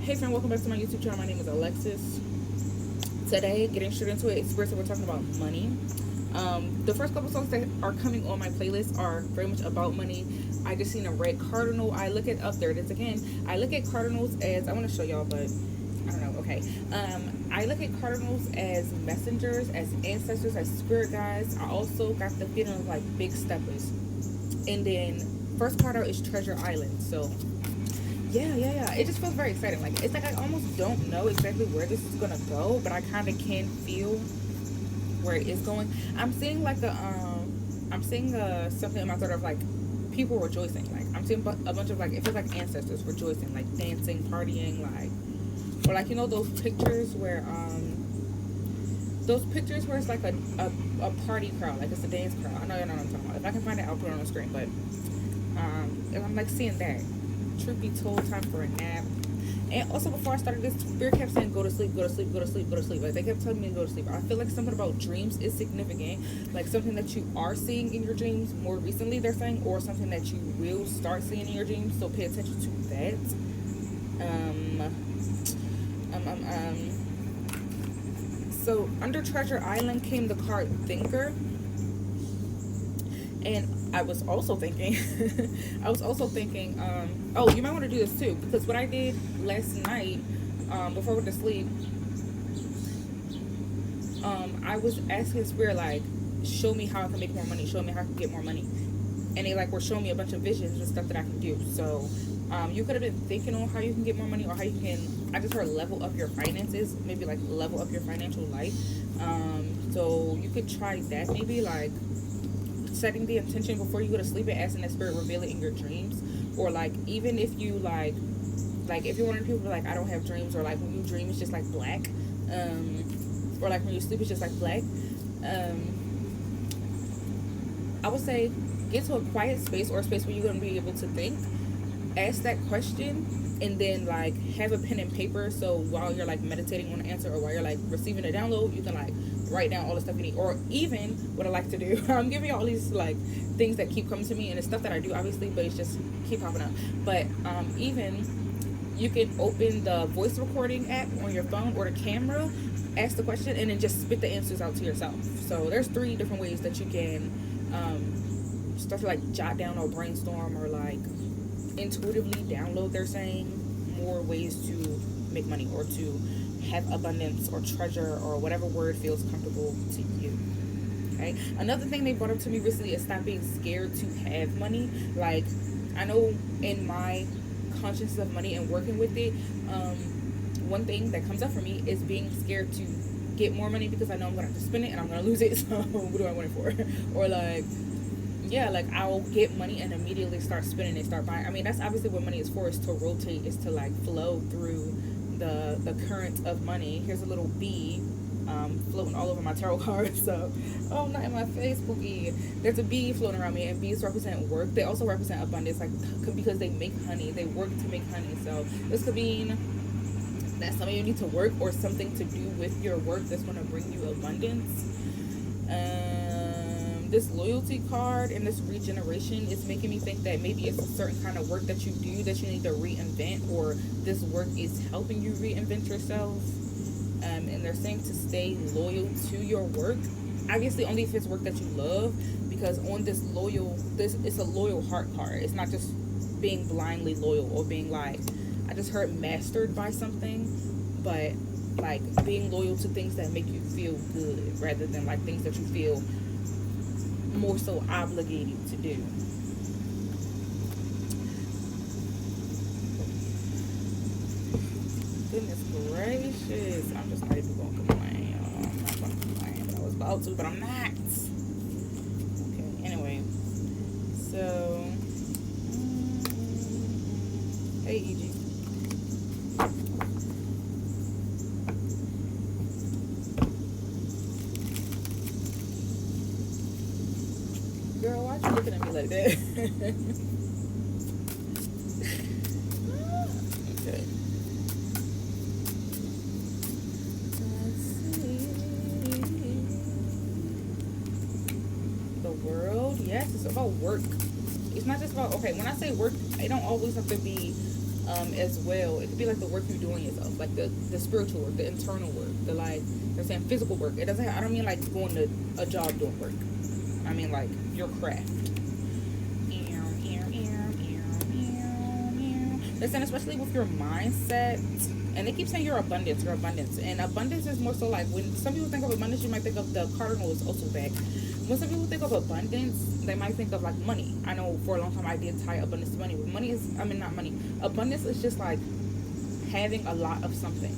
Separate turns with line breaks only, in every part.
Hey friend, welcome back to my YouTube channel. My name is Alexus. Today, getting straight into it, experience, we're talking about money. The first couple songs that are coming on my playlist are very much about money. I just seen a red cardinal. I look at up there it is again. I look at cardinals as I want to show y'all, but I don't know. Okay, I look at cardinals as messengers, as ancestors, as spirit guides. I also got the feeling of like big steppers. And then first card out is Treasure Island. So yeah. It just feels very exciting. Like it's like I almost don't know exactly where this is gonna go, but I kind of can feel where it is going. I'm seeing like something in my thought of like people rejoicing. Like I'm seeing a bunch of like it feels like ancestors rejoicing, like dancing, partying, like or like those pictures where it's like a party crowd, like it's a dance crowd. I know you know what I'm talking about. If I can find it, I'll put it on the screen. But if I'm like seeing that. Truth be told, time for a nap. And also before I started this, Spirit kept saying go to sleep, go to sleep, go to sleep, go to sleep. Like they kept telling me to go to sleep. I feel like something about dreams is significant. Like something that you are seeing in your dreams more recently, they're saying, or something that you will start seeing in your dreams. So pay attention to that. So under Treasure Island came the card Thinker. And I was also thinking, oh, you might want to do this too, because what I did last night, before I went to sleep, I was asking Spirit, like, show me how I can make more money, show me how I can get more money. And they, like, were showing me a bunch of visions and stuff that I can do. So, you could have been thinking on how you can get more money, or how you can, I just heard level up your finances, maybe, like, level up your financial life. So, you could try that, maybe, like, setting the intention before you go to sleep and asking that Spirit reveal it in your dreams. Or like even if you like if you're one of the people like I don't have dreams, or like when you dream it's just like black, or like when you sleep it's just like black, I would say get to a quiet space, or a space where you're going to be able to think, ask that question, and then like have a pen and paper, so while you're like meditating on an answer, or while you're like receiving a download, you can like write down all the stuff you need. Or even what I like to do, I'm giving you all these like things that keep coming to me, and it's stuff that I do obviously, but it's just keep popping up. But even you can open the voice recording app on your phone or the camera, ask the question, and then just spit the answers out to yourself. So there's 3 different ways that you can start to like jot down or brainstorm, or like intuitively download, they're saying, more ways to make money, or to have abundance, or treasure, or whatever word feels comfortable to you. Okay, another thing they brought up to me recently is stop being scared to have money. Like I know in my consciousness of money and working with it, one thing that comes up for me is being scared to get more money, because I know I'm gonna have to spend it and I'm gonna lose it. So what do I want it for? Or like, yeah, like I'll get money and immediately start spending it, start buying. I mean, that's obviously what money is for, is to rotate, is to like flow through the current of money. Here's a little bee floating all over my tarot cards. So, oh, not in my face, Pookie. There's a bee floating around me, and bees represent work. They also represent abundance, like because they make honey. They work to make honey. So this could mean that some of you need to work, or something to do with your work that's going to bring you abundance. This loyalty card and this regeneration is making me think that maybe it's a certain kind of work that you do that you need to reinvent, or this work is helping you reinvent yourself. And they're saying to stay loyal to your work, obviously only if it's work that you love, because on this it's a loyal heart card. It's not just being blindly loyal, or being like, I just heard mastered by something, but like being loyal to things that make you feel good, rather than like things that you feel more so obligated to do. Goodness gracious, I'm just not even gonna complain, y'all. I'm not gonna complain, but I was about to, but I'm not. Okay, anyway, so hey EG. Girl, why you looking at me like that? Okay. Let's see. The world. Yes, it's about work. It's not just about, okay, when I say work, it don't always have to be as well. It could be like the work you're doing yourself, like the spiritual work, the internal work, the like they're saying physical work. It doesn't. I don't mean like going to a job doing work. I mean like your craft. Listen, especially with your mindset, and they keep saying your abundance, and abundance is more so like when some people think of abundance, you might think of the cardinal is also back. When some people think of abundance, they might think of like money. I know for a long time I did tie abundance to money, but money is, I mean, not money. Abundance is just like having a lot of something.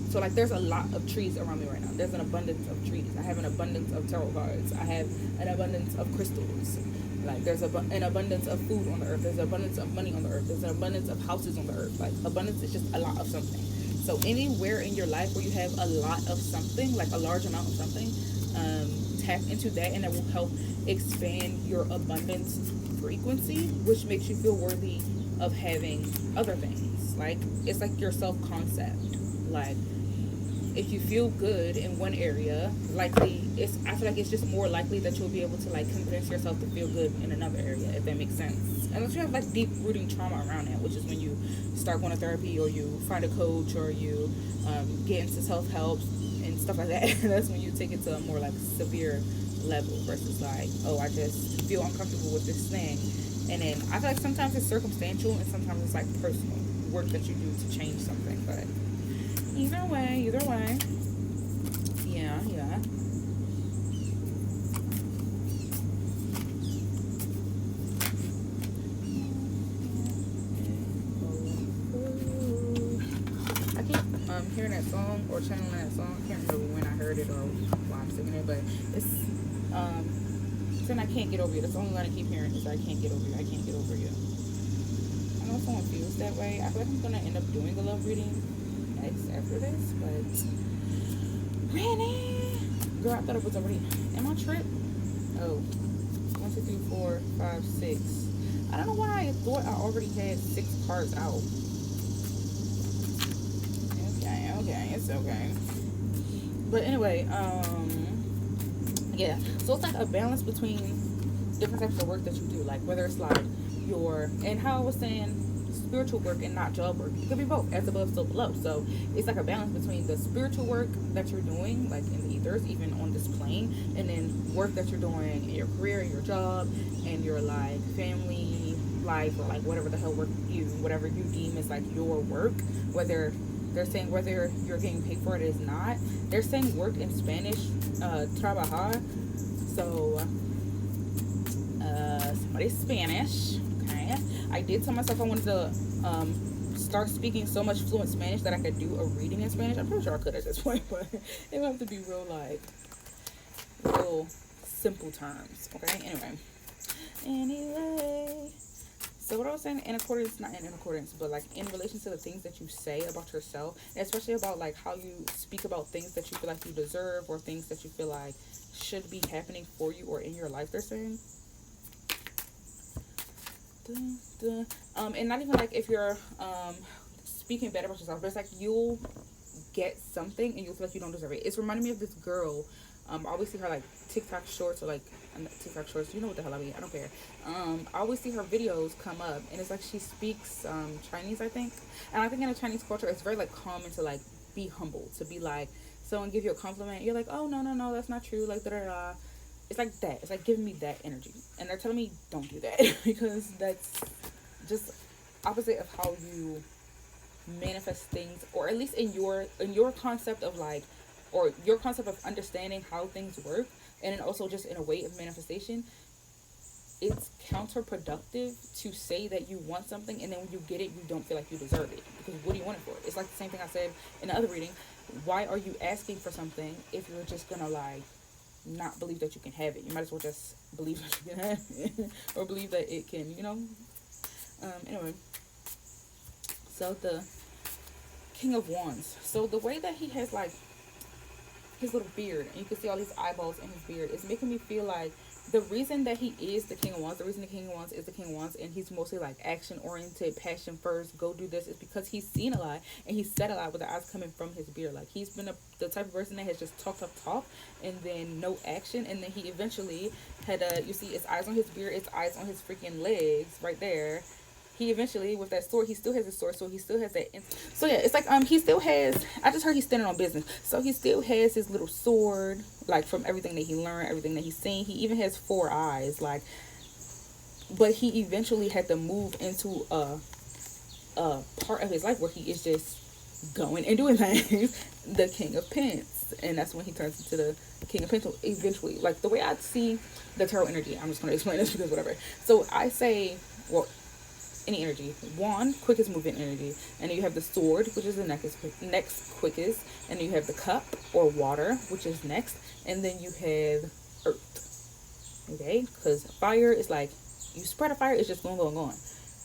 So like there's a lot of trees around me right now. There's an abundance of trees. I have an abundance of tarot cards. I have an abundance of crystals. Like there's an abundance of food on the earth. There's an abundance of money on the earth. There's an abundance of houses on the earth. Like abundance is just a lot of something. So anywhere in your life where you have a lot of something, like a large amount of something, tap into that, and that will help expand your abundance frequency, which makes you feel worthy of having other things. Like it's like your self concept. Like if you feel good in one area, likely it's, I feel like it's just more likely that you'll be able to like convince yourself to feel good in another area, if that makes sense. Unless you have like deep rooting trauma around that, which is when you start going to therapy, or you find a coach, or you get into self-help and stuff like that. That's when you take it to a more like severe level versus like, oh, I just feel uncomfortable with this thing. And then I feel like sometimes it's circumstantial and sometimes it's like personal work that you do to change something. But either way. Yeah. I keep hearing that song or channeling that song. I can't remember when I heard it or why I'm singing it, but it's saying I can't get over you. That's the only line I keep hearing is I can't get over you. I can't get over you. I know someone feels that way. I feel like I'm gonna end up doing a love reading next after this, but really, girl, I thought it was already. Am I trip? Oh, 1, 2, 3, 4, 5, 6. I don't know why I thought I already had 6 cards out. Okay, it's okay. But anyway, yeah. So it's like a balance between different types of work that you do, like whether it's like your, and how I was saying, spiritual work and not job work. It could be both, as above, so below. So it's like a balance between the spiritual work that you're doing, like in the ethers, even on this plane, and then work that you're doing in your career, your job, and your like family life, or like whatever the hell work whatever you deem is like your work. Whether they're saying whether you're getting paid for it is not. They're saying work in Spanish, trabajar. So somebody's Spanish. Okay, I did tell myself I wanted to start speaking so much fluent Spanish that I could do a reading in Spanish. I'm pretty sure I could at this point, but it would have to be real simple terms. Okay, anyway. So what I was saying, in accordance, not in accordance, but like in relation to the things that you say about yourself, and especially about like how you speak about things that you feel like you deserve, or things that you feel like should be happening for you or in your life, they're saying. And not even like if you're speaking bad about yourself, but it's like you'll get something and you'll feel like you don't deserve it. It's reminding me of this girl. I always see her like TikTok shorts, or like TikTok shorts. You know what the hell I mean? I don't care. I always see her videos come up, and it's like she speaks Chinese, I think. And I think in a Chinese culture, it's very like common to like be humble, to be like someone give you a compliment, you're like, oh no, that's not true, like da da da. It's like that. It's like giving me that energy, and they're telling me don't do that because that's just opposite of how you manifest things, or at least in your concept of like, or your concept of understanding how things work, and then also just in a way of manifestation. It's counterproductive to say that you want something, and then when you get it, you don't feel like you deserve it, because what do you want it for? It's like the same thing I said in the other reading. Why are you asking for something if you're just gonna like not believe that you can have it? You might as well just believe that you can have it or believe that it can, anyway. So the King of Wands, so the way that he has like his little beard, and you can see all these eyeballs in his beard, is making me feel like the reason that he is the King of Wands, the reason the King of Wands is the King of Wands, and he's mostly like action oriented, passion first, go do this, is because he's seen a lot and he's said a lot with the eyes coming from his beard. Like he's been the type of person that has just talk and then no action, and then he eventually had you see his eyes on his beard, his eyes on his freaking legs right there. he eventually, with that sword, he still has his sword, so he still has that. So yeah, it's like he still has. I just heard he's standing on business, so he still has his little sword, like from everything that he learned, everything that he's seen. He even has 4 eyes, like. But he eventually had to move into a part of his life where he is just going and doing things. The King of Pence, and that's when he turns into the King of Pence. Eventually, like the way I see the tarot energy, I'm just going to explain this because whatever. So I say, well, any energy. Wand, quickest movement energy. And then you have the sword, which is the next quickest. And then you have the cup or water, which is next. And then you have earth. Okay? Because fire is like, you spread a fire, it's just going.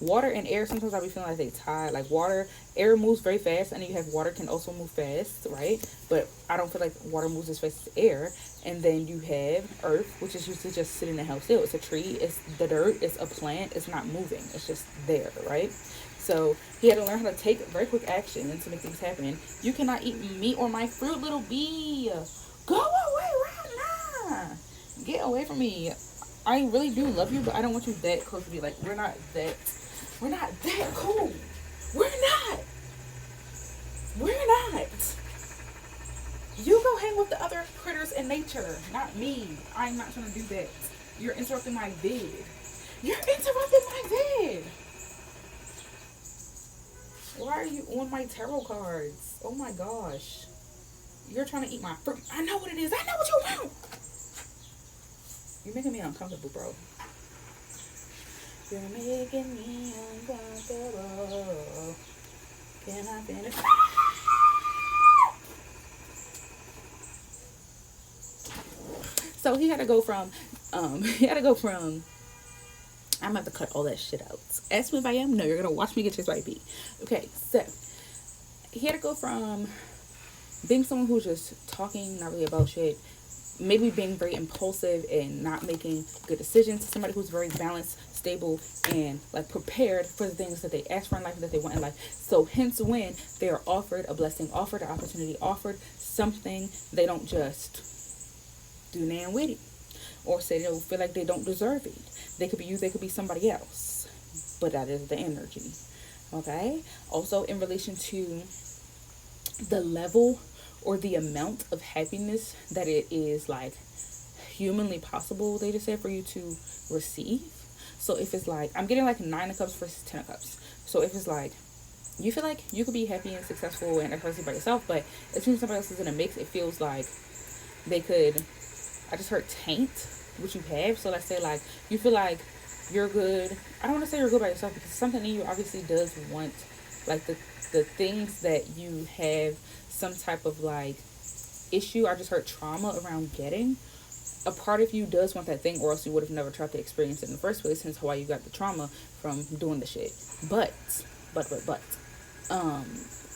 Water and air, sometimes I'll be feeling like they tie. Like water, air moves very fast. And then you have water can also move fast, right? But I don't feel like water moves as fast as air. And then you have earth, which is usually just sitting and held still. It's a tree, it's the dirt, it's a plant, it's not moving, it's just there, right? So he had to learn how to take very quick action and to make things happen. You cannot eat me or my fruit, little bee. Go away right now. Get away from me. I really do love you, but I don't want you that close to me. Like, we're not that cool. We're not. You go hang with the other critters in nature, not me. I'm not trying to do that. You're interrupting my vid. Why are you on my tarot cards? Oh my gosh. You're trying to eat my fruit. I know what it is. I know what you want. You're making me uncomfortable, bro. You're making me uncomfortable. Can I finish? So he had to go from, I'm gonna have to cut all that shit out. Ask me if I am. No, you're gonna watch me get chased by a bee. Okay, so he had to go from being someone who's just talking, not really about shit, maybe being very impulsive and not making good decisions, to somebody who's very balanced, stable, and like prepared for the things that they ask for in life and that they want in life. So hence when they are offered a blessing, offered an opportunity, offered something, they don't just do nan with it or say they feel like they don't deserve it. They could be you, they could be somebody else, but that is the energy. Okay, also in relation to the level or the amount of happiness that it is like humanly possible, they just said, for you to receive. So if it's like, I'm getting like 9 of cups versus 10 of cups. So if it's like, you feel like you could be happy and successful and expressive by yourself, but as soon as somebody else is in a mix, it feels like they could, I just heard taint what you have. So let's say like, you feel like you're good. I don't want to say you're good by yourself, because something in you obviously does want like the things that you have some type of like issue. I just heard trauma around getting. A part of you does want that thing, or else you would have never tried to experience it in the first place, hence why you got the trauma from doing the shit. But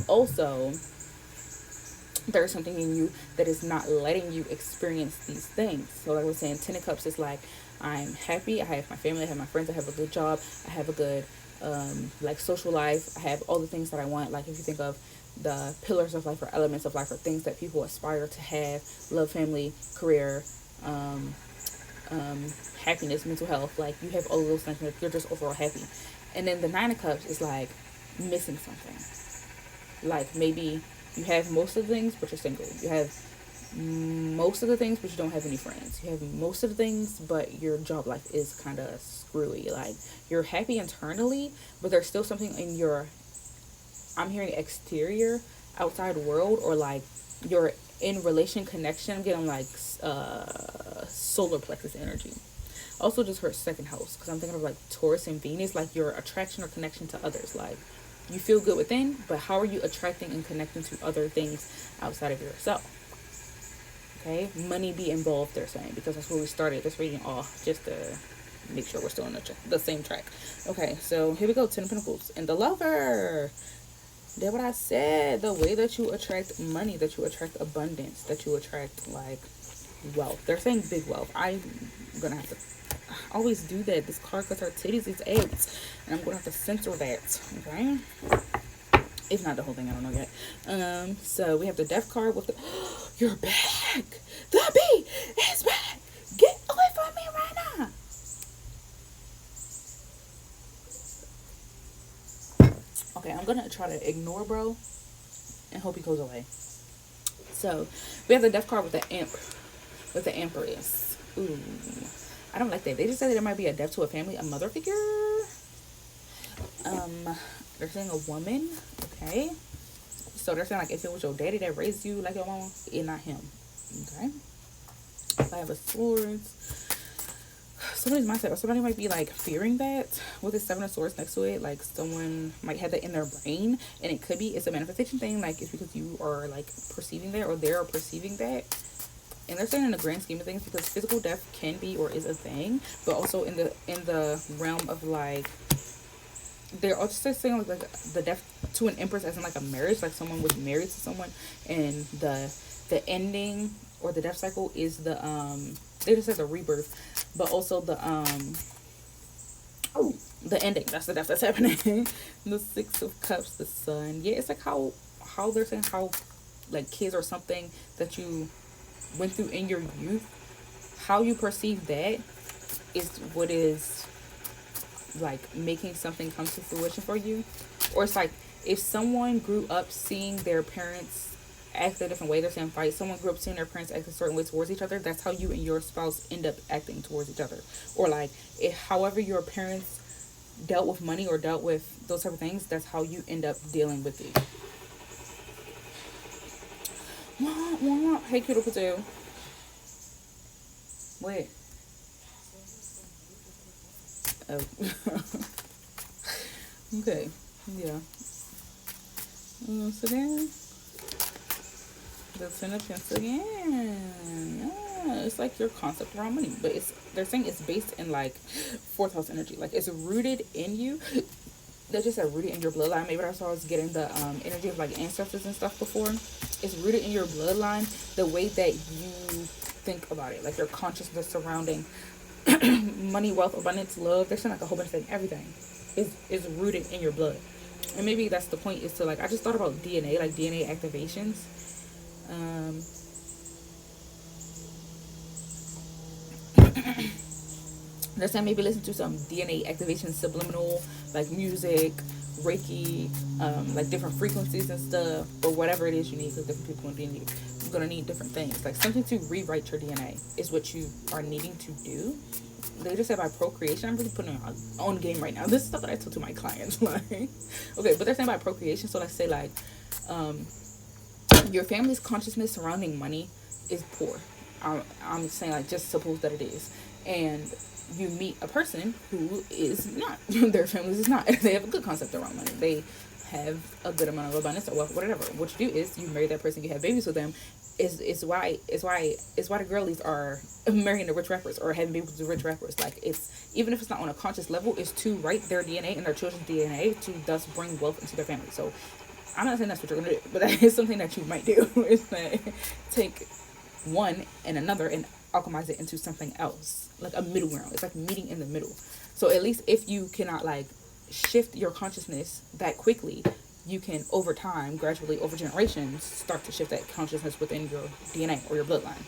also there's something in you that is not letting you experience these things. So like I was saying, 10 of cups is like, I'm happy, I have my family, I have my friends, I have a good job, I have a good like social life, I have all the things that I want. Like if you think of the pillars of life or elements of life or things that people aspire to have: love, family, career, happiness, mental health. Like you have all of those things, you're just overall happy. And then the 9 of cups is like missing something. Like maybe you have most of the things but you're single. You have most of the things but you don't have any friends. You have most of the things but your job life is kind of screwy. Like you're happy internally, but there's still something in your, I'm hearing exterior, outside world, or like you're in relation connection. I'm getting like solar plexus energy. Also just heard second house, because I'm thinking of like Taurus and Venus, like your attraction or connection to others. Like you feel good within, but how are you attracting and connecting to other things outside of yourself? Okay, money be involved, they're saying, because that's where we started this reading off, just to make sure we're still on the same track. Okay, so here we go. 10 of Pentacles and the Lover. That's what I said. The way that you attract money, that you attract abundance, that you attract like wealth. They're saying big wealth. I'm gonna have to always do that. This card cuts her titties, these eggs, and I'm gonna have to censor that. Okay, if not the whole thing, I don't know yet. So we have the Death card with the you're back. The bee is back. Get away from me right now. Okay, I'm gonna try to ignore bro and hope he goes away. So we have the death card with the imp, with the empress. Ooh, I don't like that. They just said that there might be a death to a family, a mother figure. They're saying a woman. Okay, so they're saying like if it was your daddy that raised you like your mama, it's not him. Okay. Five of Swords. Somebody's mindset, or somebody might be like fearing that with the Seven of Swords next to it. Like someone might have that in their brain, and it could be it's a manifestation thing. Like it's because you are like perceiving that, or they're perceiving that. And they're saying in the grand scheme of things, because physical death can be or is a thing, but also in the realm of like, they're also saying like the death to an empress as in like a marriage, like someone was married to someone, and the ending or the death cycle is the they just said the rebirth, but also the ending. That's the death that's happening. The Six of Cups, the Sun. Yeah, it's like how they're saying how like kids or something that you went through in your youth, how you perceive that is what is like making something come to fruition for you. Or it's like if someone grew up seeing their parents act a different way, they're saying fight, someone grew up seeing their parents act a certain way towards each other, that's how you and your spouse end up acting towards each other. Or like if however your parents dealt with money or dealt with those type of things, that's how you end up dealing with it. Hey, Cutie Patoo. Wait. Oh. Okay. Yeah. So then, the Ten of Pentacles again. Yeah, it's like your concept around money, but they're saying it's based in like fourth house energy. Like it's rooted in you. They just said rooted in your bloodline. Maybe that's why I was getting the energy of like ancestors and stuff before. It's rooted in your bloodline, the way that you think about it, like your consciousness surrounding money, wealth, abundance, love. They're saying like a whole bunch of things. Everything is rooted in your blood. And maybe that's the point, is to like, I just thought about DNA, like DNA activations. They're saying maybe listen to some DNA activation, subliminal, like music, Reiki, like different frequencies and stuff, or whatever it is you need, because different people are going to need different things. Like something to rewrite your DNA is what you are needing to do. They just said by procreation. I'm really putting on my own game right now. This is stuff that I tell to my clients. Like, okay, but they're saying by procreation. So let's say like, your family's consciousness surrounding money is poor. I'm saying like, just suppose that it is, and you meet a person who is not. Their families is not. They have a good concept around money. They have a good amount of abundance or wealth, whatever. What you do is you marry that person. You have babies with them. Is why the girlies are marrying the rich rappers or having babies with rich rappers. Like, it's, even if it's not on a conscious level, is to write their DNA and their children's DNA to thus bring wealth into their family. So I'm not saying that's what you're gonna do, but that is something that you might do. Is that take one and another and alchemize it into something else, like a middle ground. It's like meeting in the middle. So at least if you cannot like shift your consciousness that quickly, you can over time, gradually over generations, start to shift that consciousness within your DNA or your bloodline.